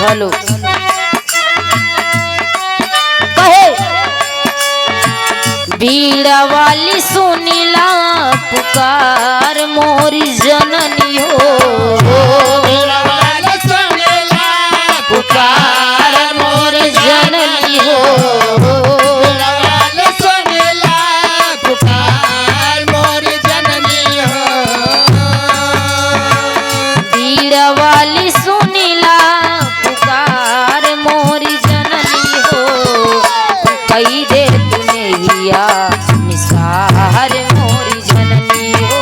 Hello कहे बीड़ा वाली सुनीला पुकार मोरी जननी हो, बीड़ा वाली सुनीला पुकार मोरी जननी हो, बीड़ा वाली सुनीला पुकार मोरी जननी हो, बीड़ा वाली सुनीला पुकार मोरी जननी हो, कई दे तूने हिया निसार मोरी जननी हो,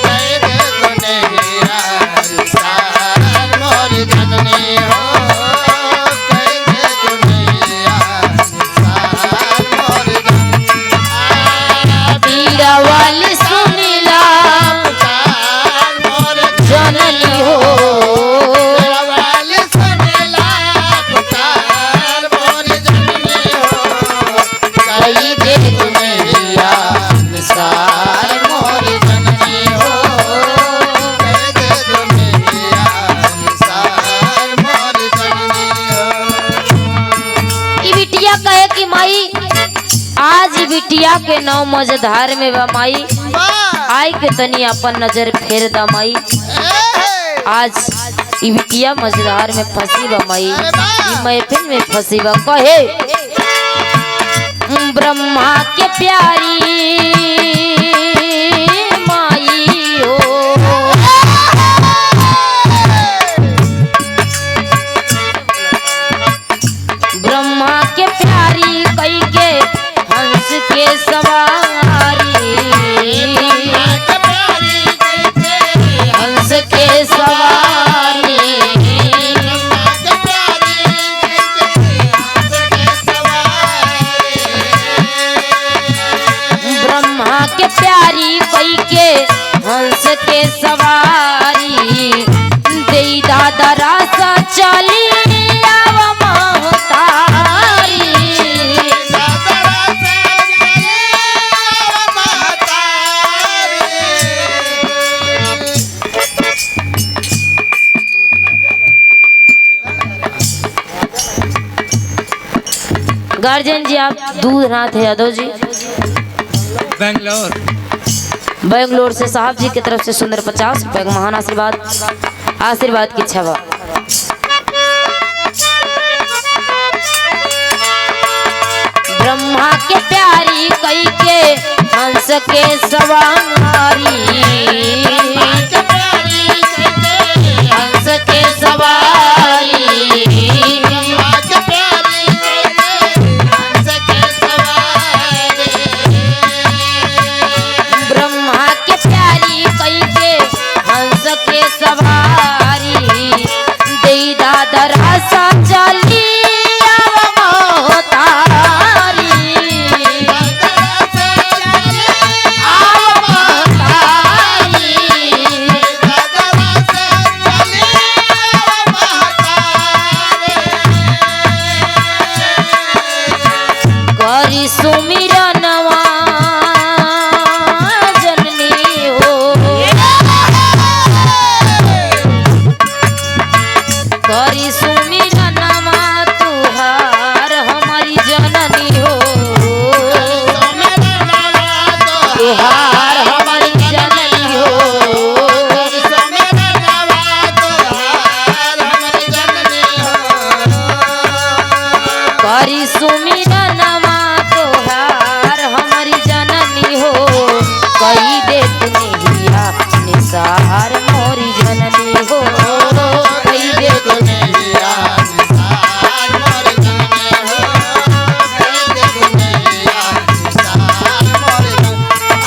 कई दे तूने हिया निसार मोरी जननी हो, कई दे तूने हिया निसार मोरी बीड़ा वाली सुनीला पुकार मोरी जननी हो, बीड़ा वाली सुनीला पुकार मोरी जननी हो, कई दे तूने हिया निसार मोरी जननी हो, कई दे तूने हिया निसार मोरी जननी हो। ई बिटिया कहे कि माई आज ई बिटिया के नौ मजेदार में बा माई, आई के तनी अपन नजर फेर दा माई, आज ई बिटिया मजेदार में फंसी बा माई, ई महफिल में फंसी बा। कहे ब्रह्मा के प्यारी माई हो, ब्रह्मा के प्यारी कई के हंस के सवारी, हंस के सवारी, ब्रह्मा के प्यारी कई के हंस के सवारी, देई दादा रासा चली आव महतारी, गार्जियन जी आप दूधनाथ यादव जी बेंगलोर से साहब जी की तरफ से सुंदर 50 रुपए का महान आशीर्वाद, आशीर्वाद की छवा। ब्रह्मा के प्यारी कई के हंस के सवारी, हंस के सवारी, ब्रह्मा के प्यारी कई के हंस के सवारी, देई दादा रासा चली आव महतारी, आव महतारी, करी सुमिरनवा जननी हो, करी सुमिरनवा तुहार हमारी जननी हो, तुहार हमारी जननी हो, करी सुमिरनवा तुहार हमारी जननी हो, कही दे तूने हिया निसार मोरी जननी हो, कही दे तूने हिया निसार मोरी जननी हो, कही दे तूने हिया निसार मोरी जननी हो।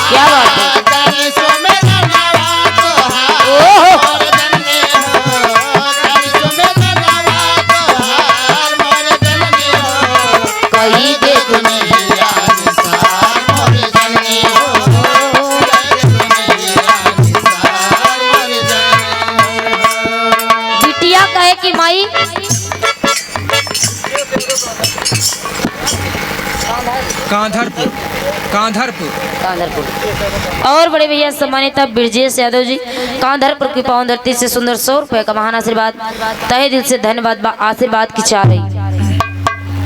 क्या बात है, करी सुमिरनवा तुहार ओहो मोरी जननी हो, करी सुमिरनवा तुहार मोरी जननी हो, कही दे तूने हिया निसार मोरी जननी हो, कही दे तूने हिया निसार मोरी जननी हो। बिटिया कहे कि माई कांधरपुर कांधरपुर। और बड़े भैया सम्मानित ब्रजेश यादव जी कांधरपुर की पावन धरती से सुंदर 100 रुपए का महान आशीर्वाद, तहे दिल से धन्यवाद आशीर्वाद की चाह रही।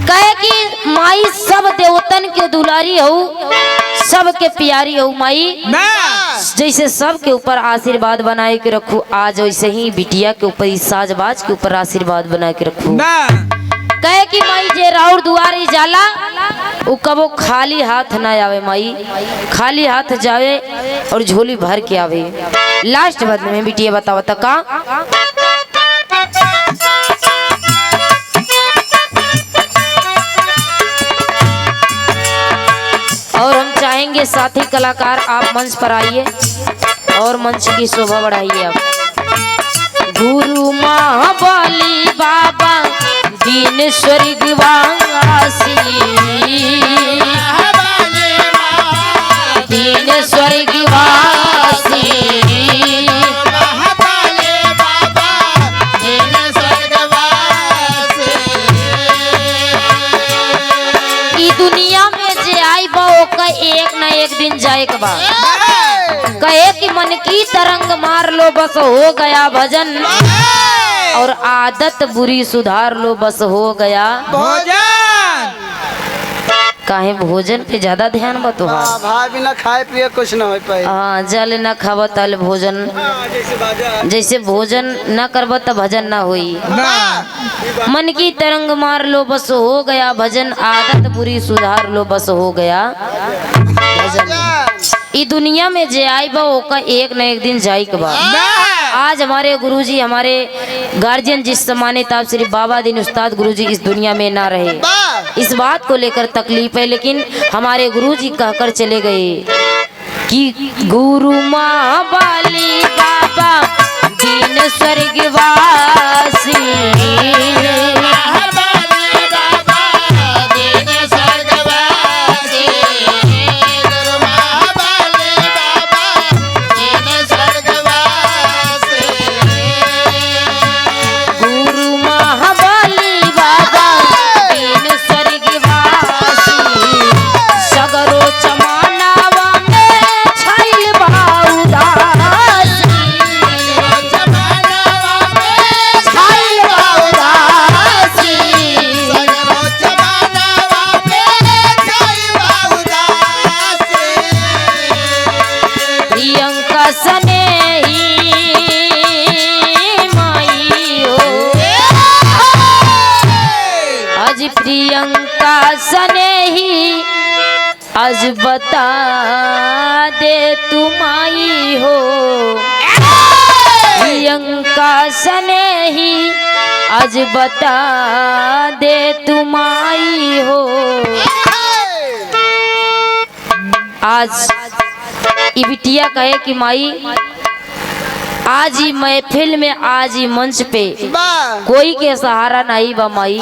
कहे कि माई सब देवतन के दुलारी हो, सबके प्यारी हो माई, जैसे सबके ऊपर आशीर्वाद बनाए के रखू, आज वैसे ही बिटिया के ऊपर इस साजबाज के ऊपर आशीर्वाद बनाए के रखू। कहे कि माई जे राउर दुआरी जाला वो कबो खाली हाथ ना आवे माई, खाली हाथ जावे और झोली भर के आवे। लास्ट बाद में बिटिया बतावा था का और हम चाहेंगे साथी कलाकार आप मंच पर आइए और मंच की शोभा बढ़ाइए। आप गुरु महाबली बाबा दीन स्वर्गवासी, दीन स्वर्गवासी, ई दुनिया में जे आई बा ओका एक न एक दिन जाए के बाद कहे कि मन की तरंग मार लो बस हो गया भजन, और आदत बुरी सुधार लो बस हो गया भोजन। काहे भोजन पे ज्यादा ध्यान बा तुहार। भाई बिना खाए पिए कुछ न हो पाए। हाँ जल न खाब तल भोजन, जैसे भोजन न करब त भजन न होई। मन की तरंग मार लो बस हो गया भजन, आदत बुरी सुधार लो बस हो गया भजन। ई दुनिया में जे आई बा ओका एक न एक दिन जाई के बाद। आज हमारे गुरुजी हमारे गार्जियन जिस सम्मानित आप श्री बाबा दीन उस्ताद गुरुजी इस दुनिया में ना रहे, इस बात को लेकर तकलीफ है, लेकिन हमारे गुरुजी कहकर चले गए कि गुरु महाबली बाबा दीन स्वर्गवासी, प्रियंका सनेही आज बता दे तुम आई हो, प्रियंका सनेही आज बता दे तुम आई हो। आज ये बिटिया कहे कि माई आज ही महफिल में, आज ही मंच पे कोई के सहारा नहीं बा माई,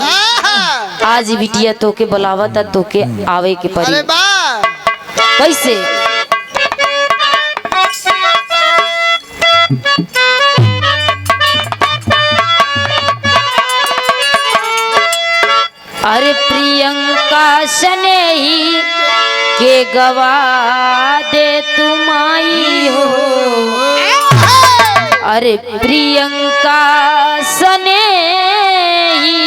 आज बिटिया तो के बुलावत तो के आवे के परी। कैसे अरे प्रियंका सनेही के गवा दे तुम आई हो, अरे प्रियंका सनेही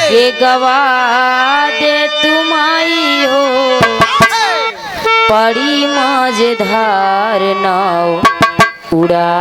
के गवा दे तुम आई हो, पड़ी मजेदार नाव उड़ा